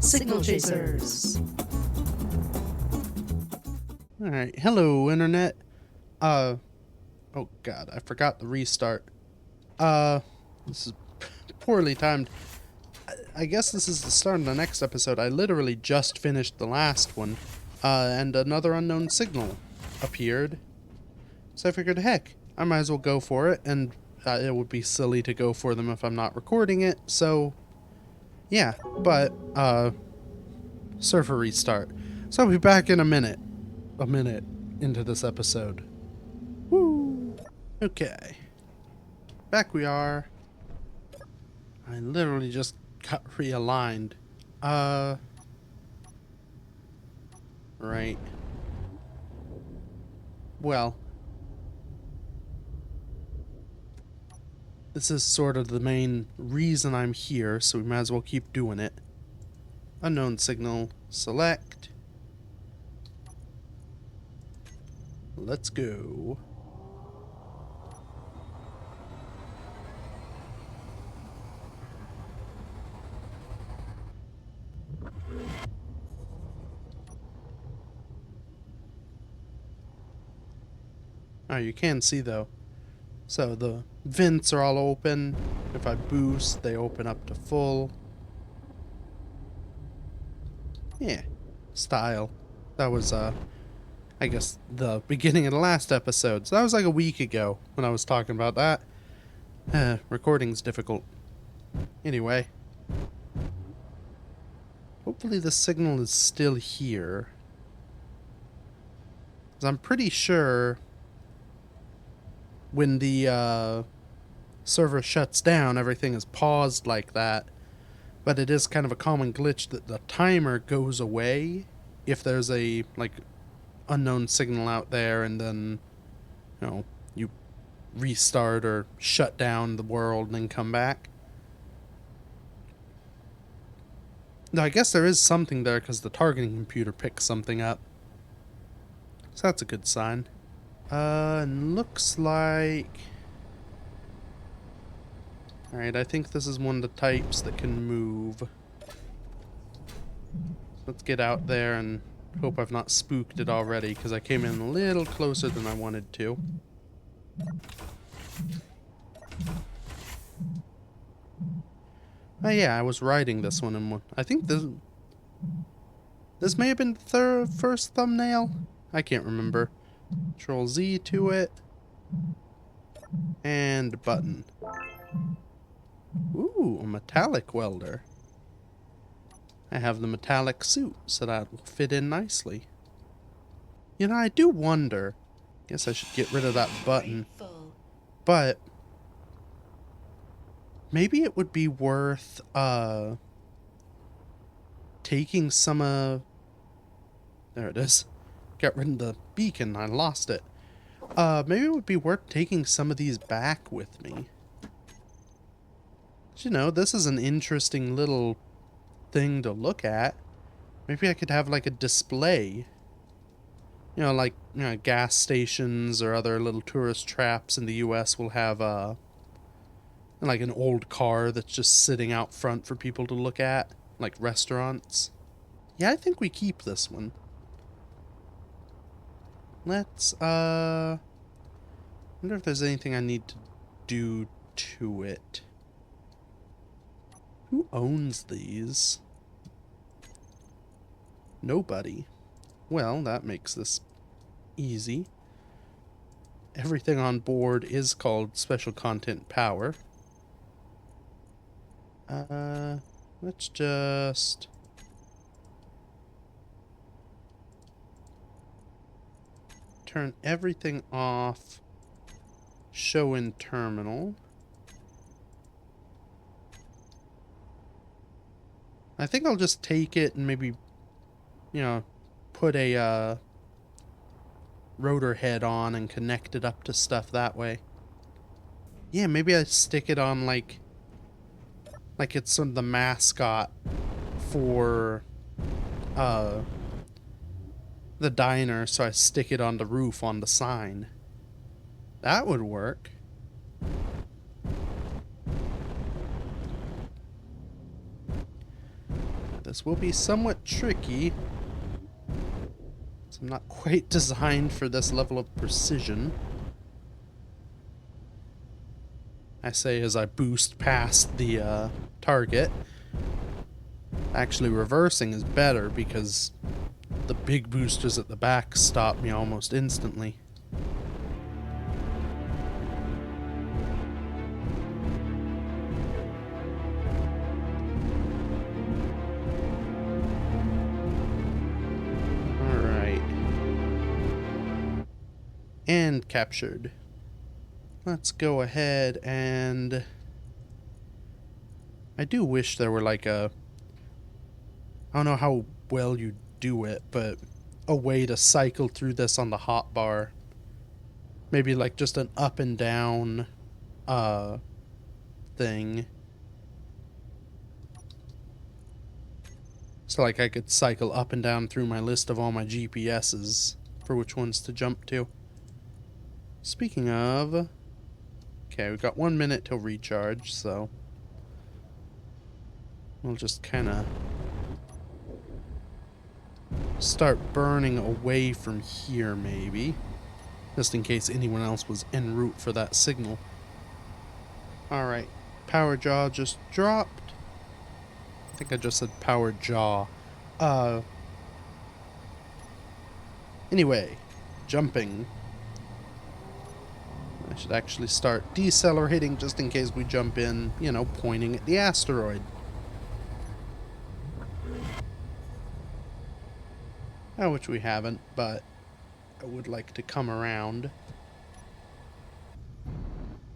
Signal Chasers. Alright, hello internet. Oh god, I forgot the restart. This is poorly timed. I guess this is the start of the next episode. I literally just finished the last one, and another unknown signal appeared. So I figured, heck, I might as well go for it, and it would be silly to go for them if I'm not recording it, so yeah, but, server restart. So I'll be back in a minute into this episode. Woo! Okay. Back we are. I literally just got realigned. Right. Well, this is sort of the main reason I'm here, so we might as well keep doing it. Unknown signal, select. Let's go. Oh, you can see though. So the vents are all open. If I boost, they open up to full. Yeah. Style. That was, I guess, the beginning of the last episode. So that was like a week ago when I was talking about that. Recording's difficult. Anyway. Hopefully the signal is still here. 'Cause I'm pretty sure when the server shuts down, everything is paused like that. But it is kind of a common glitch that the timer goes away if there's a, like, unknown signal out there, and then, you restart or shut down the world and then come back. Now, I guess there is something there because the targeting computer picks something up. So that's a good sign. And looks like... Alright, I think this is one of the types that can move. Let's get out there and hope I've not spooked it already, because I came in a little closer than I wanted to. Oh yeah, I was riding this one in one. I think this may have been the first thumbnail. I can't remember. Control Z to it. And button. Ooh, a metallic welder. I have the metallic suit, so that will fit in nicely. You know, I do wonder. Guess I should get rid of that button. But maybe it would be worth taking some of... There it is. Got rid of the beacon. I lost it. Maybe it would be worth taking some of these back with me. You know, this is an interesting little thing to look at. Maybe I could have like a display. You know, like, gas stations or other little tourist traps in the US will have like an old car that's just sitting out front for people to look at, like restaurants. Yeah, I think we keep this one. Let's wonder if there's anything I need to do to it. Who owns these? Nobody. Well, that makes this easy. Everything on board is called special content power. Let's just... turn everything off. Show in terminal. I think I'll just take it and maybe, put a rotor head on and connect it up to stuff that way. Yeah, maybe I stick it on like it's sort of the mascot for the diner, so I stick it on the roof on the sign. That would work. This will be somewhat tricky. I'm not quite designed for this level of precision. I say as I boost past the target. Actually, reversing is better because the big boosters at the back stop me almost instantly. Alright. And captured. Let's go ahead and... I do wish there were like a... I don't know how well you do it, but a way to cycle through this on the hotbar. Maybe like just an up and down thing. So like I could cycle up and down through my list of all my GPSs for which ones to jump to. Speaking of... Okay, we've got 1 minute till recharge, so... We'll just kind of start burning away from here, maybe. Just in case anyone else was en route for that signal. Alright, power jaw just dropped. I think I just said power jaw. Anyway, jumping. I should actually start decelerating just in case we jump in, you know, pointing at the asteroid. Which we haven't, but I would like to come around.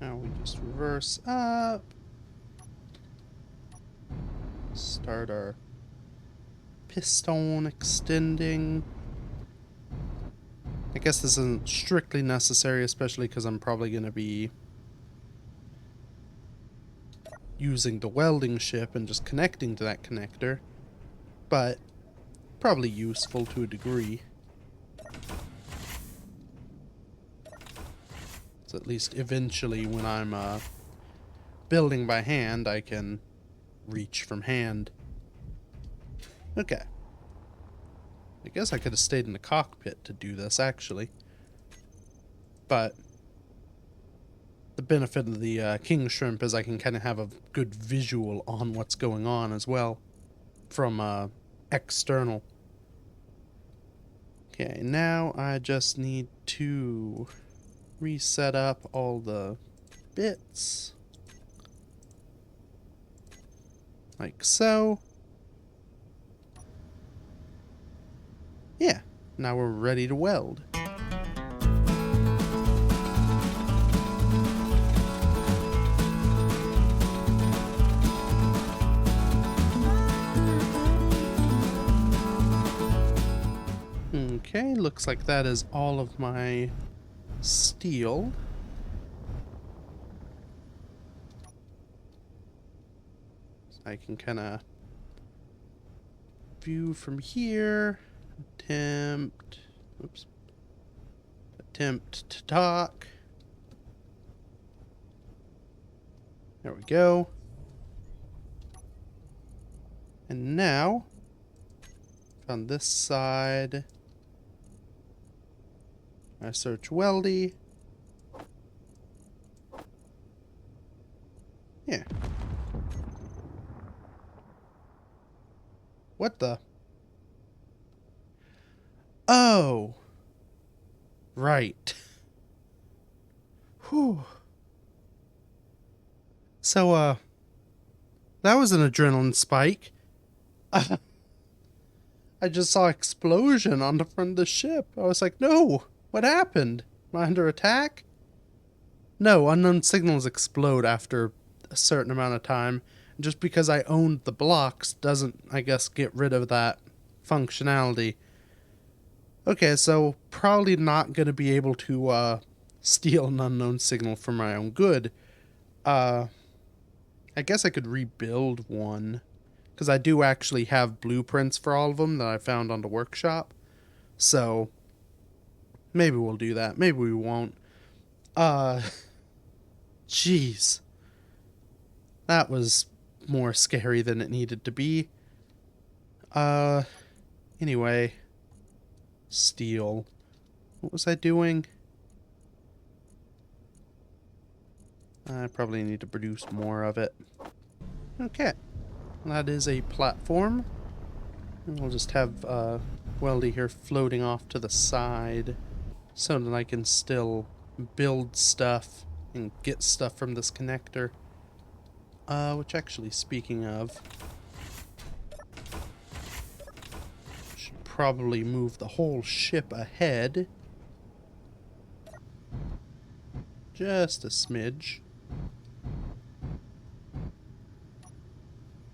Now we just reverse up. Start our piston extending. I guess this isn't strictly necessary, especially because I'm probably going to be using the welding ship and just connecting to that connector. But probably useful to a degree. So at least eventually when I'm building by hand, I can reach from hand. Okay. I guess I could have stayed in the cockpit to do this, actually. But the benefit of the king shrimp is I can kind of have a good visual on what's going on as well from external. Okay, now I just need to reset up all the bits. Like so. Yeah, now we're ready to weld. Okay, looks like that is all of my steel. So I can kind of view from here. Attempt to talk. There we go. And now, on this side, I search weldy. Yeah. What the? Oh. Right. Whew. So, that was an adrenaline spike. I just saw explosion on the front of the ship. I was like, no, what happened? Am I under attack? No, unknown signals explode after a certain amount of time. Just because I owned the blocks doesn't, I guess, get rid of that functionality. Okay, so probably not going to be able to steal an unknown signal for my own good. I guess I could rebuild one. Because I do actually have blueprints for all of them that I found on the workshop. So, maybe we'll do that. Maybe we won't. Jeez. That was more scary than it needed to be. Uh, anyway, steel. What was I doing? I probably need to produce more of it. Okay, that is a platform. And we'll just have Weldy here floating off to the side so that I can still build stuff and get stuff from this connector. Which actually, speaking of, should probably move the whole ship ahead. Just a smidge.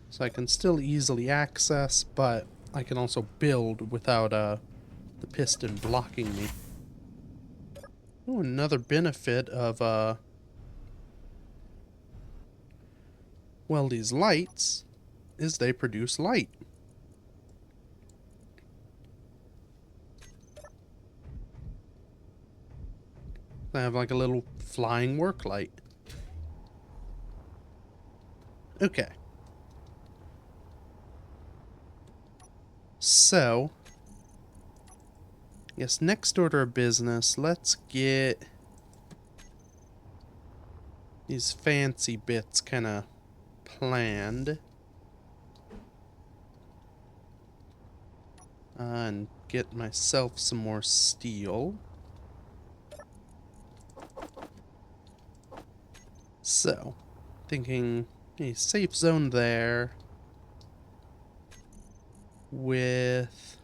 So I can still easily access, but I can also build without the piston blocking me. Oh, another benefit of well, these lights is they produce light. I have like a little flying work light. Okay. So, I guess next order of business, let's get these fancy bits kind of planned. And get myself some more steel. So, thinking a safe zone there with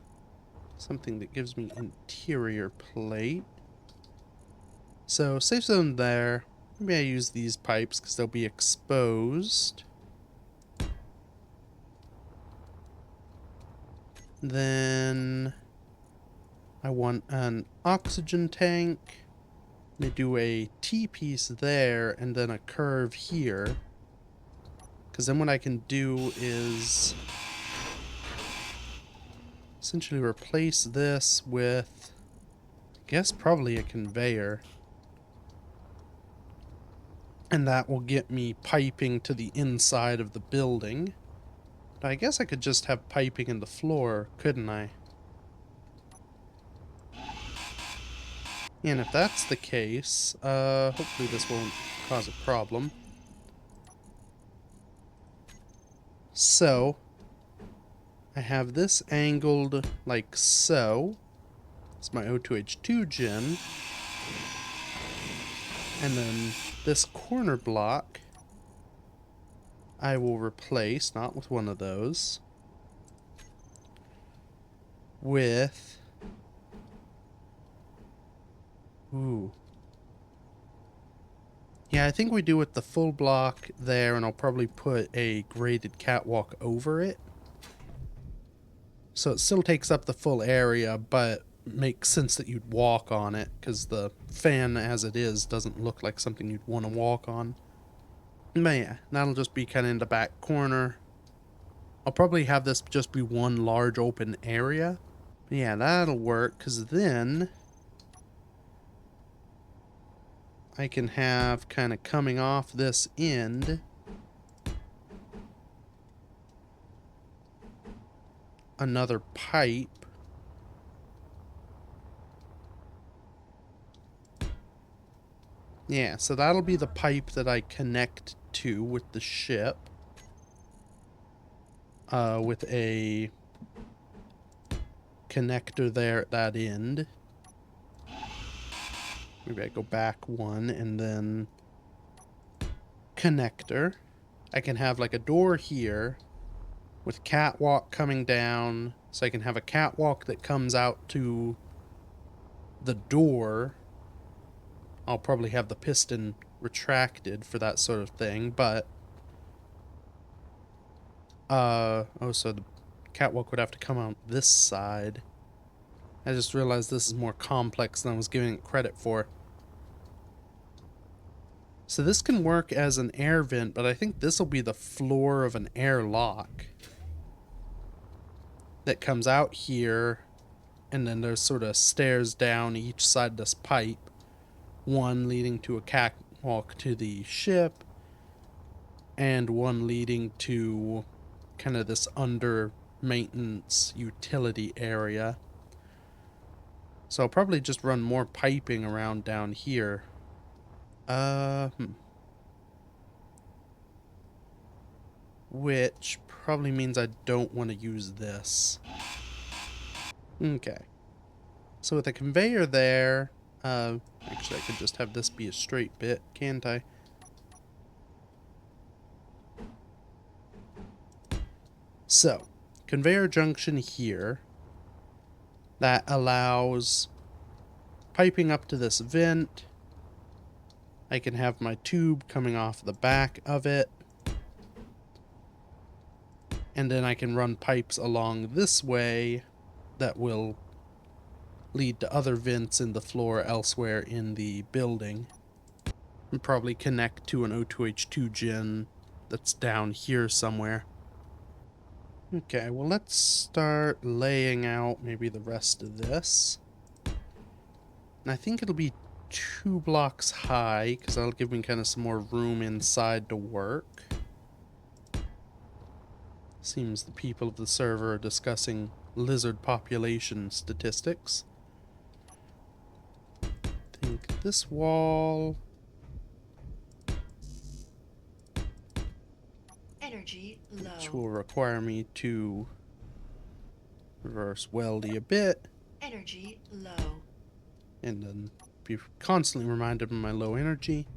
something that gives me interior plate. So, safe zone there. Maybe I use these pipes because they'll be exposed. Then I want an oxygen tank. They do a T-piece there and then a curve here. Because then what I can do is essentially replace this with, I guess, probably a conveyor. And that will get me piping to the inside of the building. But I guess I could just have piping in the floor, couldn't I? And if that's the case, hopefully this won't cause a problem. So, I have this angled like so. It's my O2H2 gen. And then this corner block I will replace, not with one of those, with... Ooh. Yeah, I think we do with the full block there, and I'll probably put a graded catwalk over it. So it still takes up the full area, but makes sense that you'd walk on it, because the fan as it is doesn't look like something you'd want to walk on. But yeah, that'll just be kind of in the back corner. I'll probably have this just be one large open area. But yeah, that'll work, because then I can have kind of coming off this end another pipe. Yeah, so that'll be the pipe that I connect to with the ship. With a connector there at that end. Maybe I go back one and then connector. I can have like a door here with catwalk coming down, so I can have a catwalk that comes out to the door. I'll probably have the piston retracted for that sort of thing, but oh, so the catwalk would have to come out this side. I just realized this is more complex than I was giving it credit for. So this can work as an air vent, but I think this will be the floor of an airlock that comes out here, and then there's sort of stairs down each side of this pipe, one leading to a catwalk to the ship, and one leading to kind of this under maintenance utility area. So I'll probably just run more piping around down here. Uh, hmm. Which probably means I don't want to use this. Okay. So with a conveyor there, actually I could just have this be a straight bit, can't I? So, conveyor junction here. That allows piping up to this vent. I can have my tube coming off the back of it. And then I can run pipes along this way that will lead to other vents in the floor elsewhere in the building. And probably connect to an O2H2 gen that's down here somewhere. Okay, well let's start laying out maybe the rest of this. And I think it'll be 2 blocks high, because that'll give me kind of some more room inside to work. Seems the people of the server are discussing lizard population statistics. I think this wall... Energy low. which will require me to reverse weldy a bit. Energy low. And then be constantly reminded of my low energy.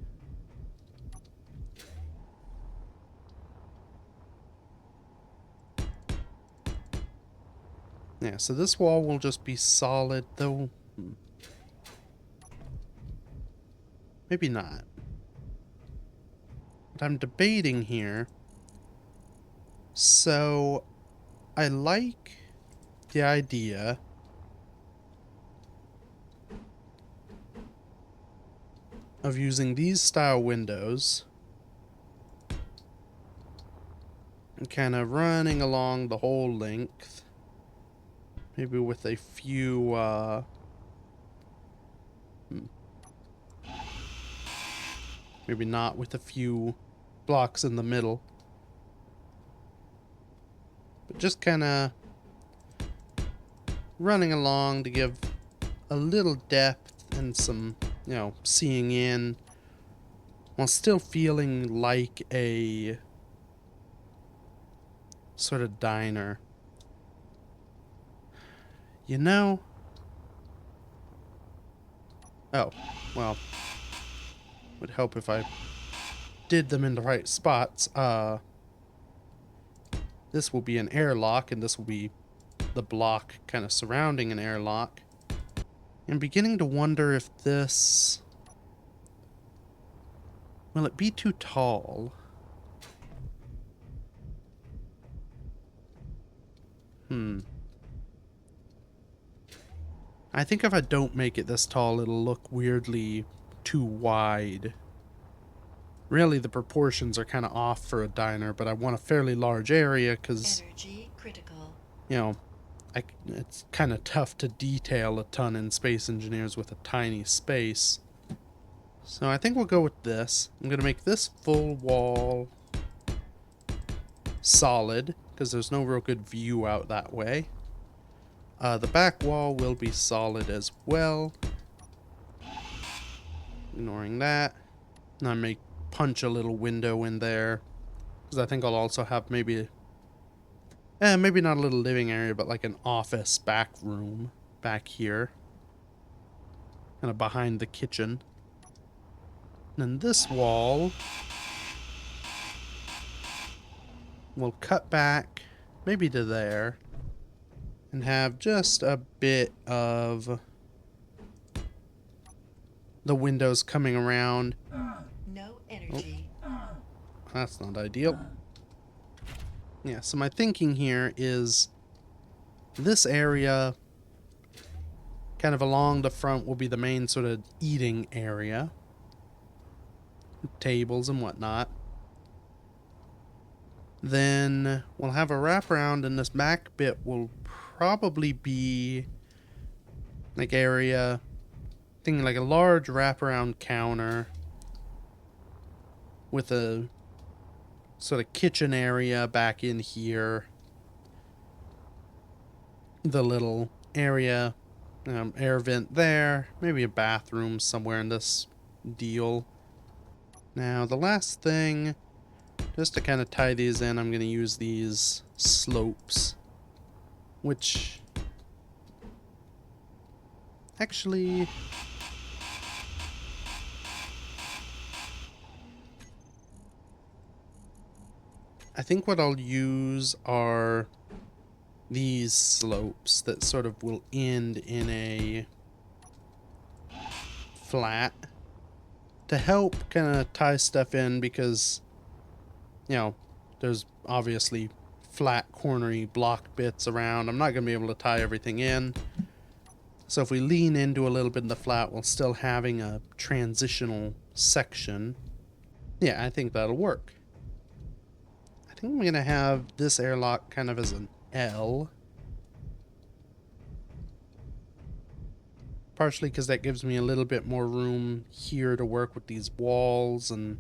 Yeah, so this wall will just be solid, though. Maybe not. But I'm debating here. So, I like the idea of using these style windows and kind of running along the whole length. Maybe with a few, maybe not with a few blocks in the middle. But just kind of running along to give a little depth and some, you know, seeing in, while still feeling like a sort of diner. You know? Oh, well, would help if I did them in the right spots. This will be an airlock, and this will be the block kind of surrounding an airlock. I'm beginning to wonder if this... will it be too tall? I think if I don't make it this tall, it'll look weirdly too wide. Really, the proportions are kind of off for a diner, but I want a fairly large area because, Energy critical. you know, it's kind of tough to detail a ton in Space Engineers with a tiny space. So I think we'll go with this. I'm going to make this full wall solid, because there's no real good view out that way. The back wall will be solid as well. Ignoring that. And I may punch a little window in there, because I think I'll also have maybe not a little living area, but like an office back room back here. Kind of behind the kitchen. And then this wall will cut back maybe to there. And have just a bit of the windows coming around. No energy. Oh, that's not ideal. Yeah, so my thinking here is this area kind of along the front will be the main sort of eating area. Tables and whatnot. Then we'll have a wraparound, and this back bit will probably be like area, thinking like a large wraparound counter with a sort of kitchen area back in here. the little area, air vent there, maybe a bathroom somewhere in this deal. Now, the last thing, just to kind of tie these in, I'm going to use these slopes, which actually, I think what I'll use are these slopes that sort of will end in a flat to help kind of tie stuff in, because, you know, there's obviously flat cornery block bits around. I'm not going to be able to tie everything in. So if we lean into a little bit of the flat while still having a transitional section, yeah, I think that'll work. I think I'm going to have this airlock kind of as an L. Partially because that gives me a little bit more room here to work with these walls and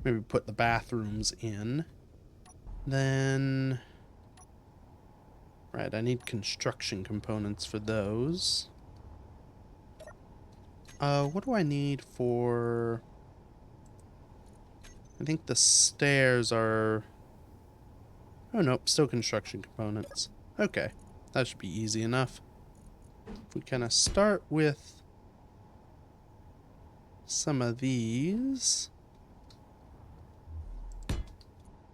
maybe put the bathrooms in. Then, right, I need construction components for those. What do I need for... I think the stairs are... Oh, nope, still construction components. Okay, that should be easy enough. If we kind of start with some of these...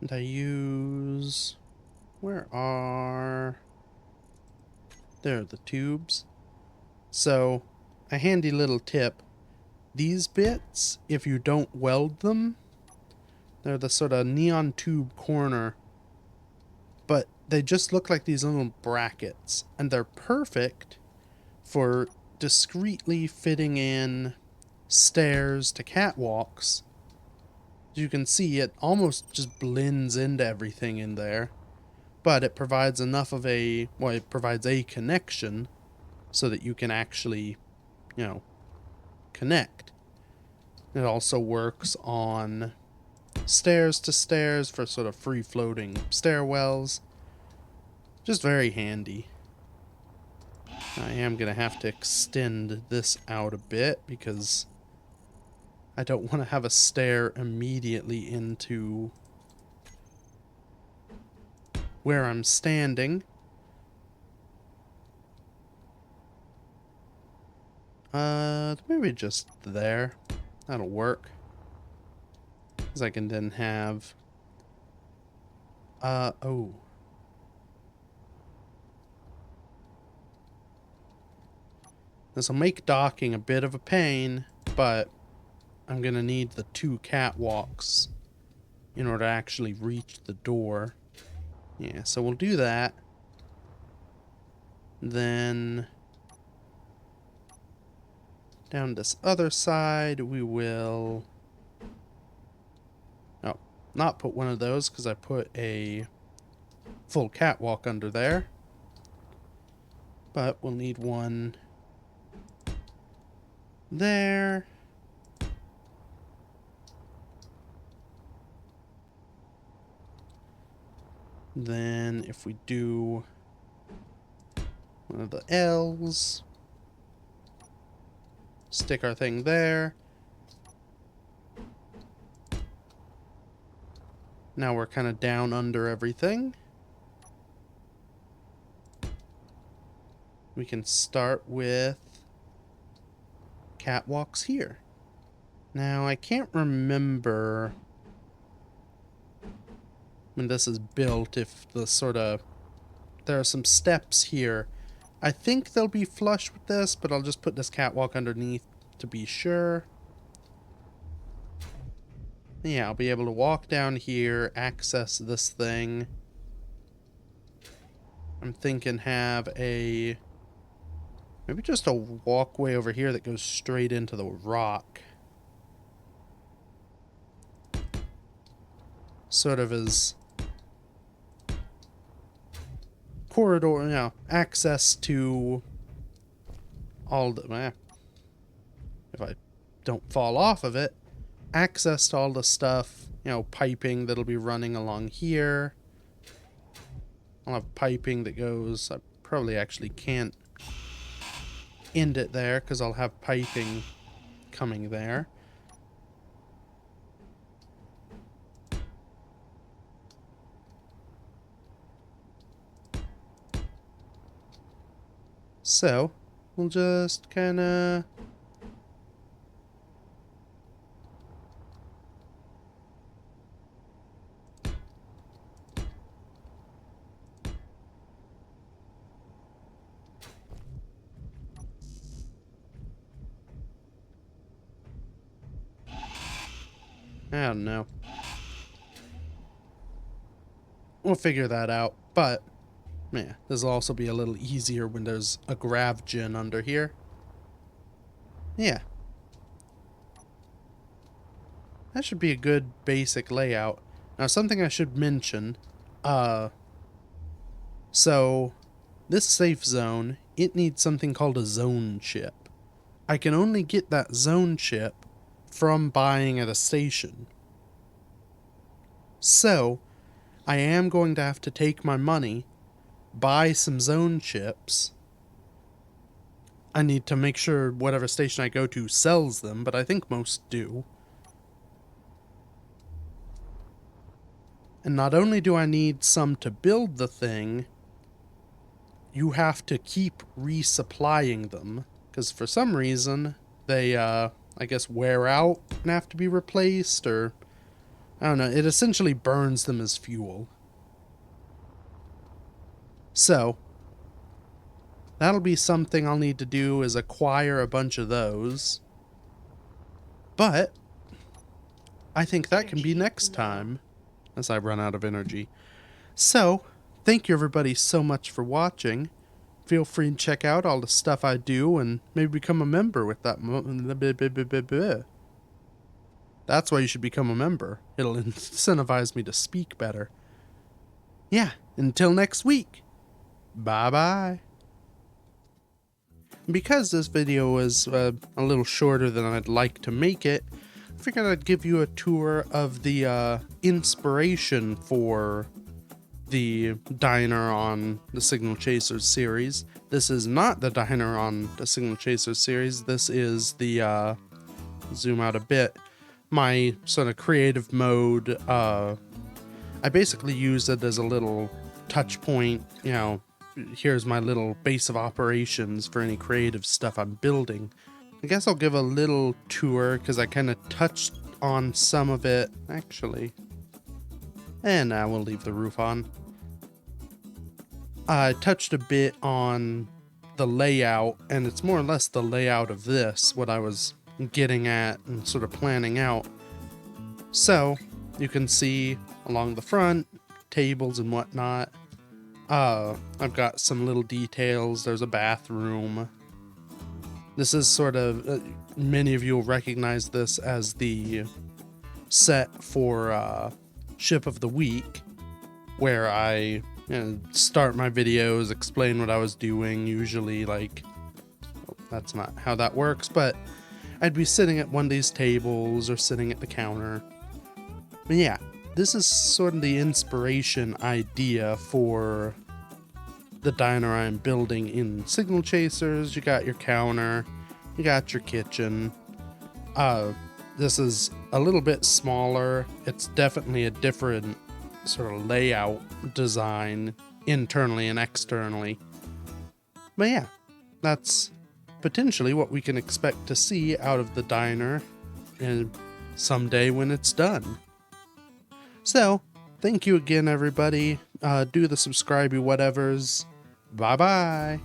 And I use... Where are... There are the tubes. So, a handy little tip. These bits, if you don't weld them, they're the sort of neon tube corner, but they just look like these little brackets, and they're perfect for discreetly fitting in stairs to catwalks. As you can see, it almost just blends into everything in there, but it provides enough of a, well, it provides a connection so that you can actually, you know, connect. It also works on stairs to stairs for sort of free-floating stairwells. Just very handy. I am going to have to extend this out a bit because I don't want to have a stair immediately into where I'm standing. Maybe just there. That'll work. Because I can then have... oh. This will make docking a bit of a pain, but I'm going to need the 2 catwalks in order to actually reach the door. Yeah, so we'll do that. Then down this other side, we will... Oh, not put one of those because I put a full catwalk under there. But we'll need one there. Then if we do one of the L's, stick our thing there. Now we're kind of down under everything. We can start with catwalks here. Now I can't remember when this is built if the sort of... There are some steps here. I think they'll be flush with this, but I'll just put this catwalk underneath to be sure. Yeah, I'll be able to walk down here, access this thing. I'm thinking have a... maybe just a walkway over here that goes straight into the rock. Sort of as... corridor, you know, access to all the... if I don't fall off of it, access to all the stuff, you know, piping that'll be running along here. I'll have piping that goes... I probably actually can't end it there because I'll have piping coming there. So, we'll just kind of... I don't know. We'll figure that out, but yeah, this will also be a little easier when there's a grav gen under here. Yeah. That should be a good basic layout. Now, something I should mention, so this safe zone, it needs something called a zone chip. I can only get that zone chip from buying at a station. So, I am going to have to take my money, buy some zone chips. I need to make sure whatever station I go to sells them, but I think most do. And not only do I need some to build the thing, you have to keep resupplying them. Because for some reason, they, I guess, wear out and have to be replaced, or... I don't know, it essentially burns them as fuel. So, that'll be something I'll need to do, is acquire a bunch of those. But, I think that can be next time, as I run out of energy. So, thank you everybody so much for watching. Feel free to check out all the stuff I do and maybe become a member with that. That's why you should become a member. It'll incentivize me to speak better. Yeah, until next week. Bye-bye. Because this video was a little shorter than I'd like to make it, I figured I'd give you a tour of the inspiration for the diner on the Signal Chasers series. This is not the diner on the Signal Chasers series. This is the, zoom out a bit, my sort of creative mode. I basically use it as a little touch point, you know, here's my little base of operations for any creative stuff I'm building. I guess I'll give a little tour because I kind of touched on some of it, actually. And now we'll leave the roof on. I touched a bit on the layout, and it's more or less the layout of this, what I was getting at and sort of planning out. So, you can see along the front, tables and whatnot. I've got some little details. There's a bathroom. This is sort of, many of you will recognize this as the set for Ship of the Week, where I start my videos, explain what I was doing, usually, like, well, that's not how that works, but I'd be sitting at one of these tables or sitting at the counter. But yeah, this is sort of the inspiration idea for the diner I'm building in Signal Chasers. You got your counter, you got your kitchen. This is a little bit smaller. It's definitely a different sort of layout design internally and externally. But yeah, that's potentially what we can expect to see out of the diner someday when it's done. So, thank you again, everybody. Do the subscribey whatevers. Bye-bye.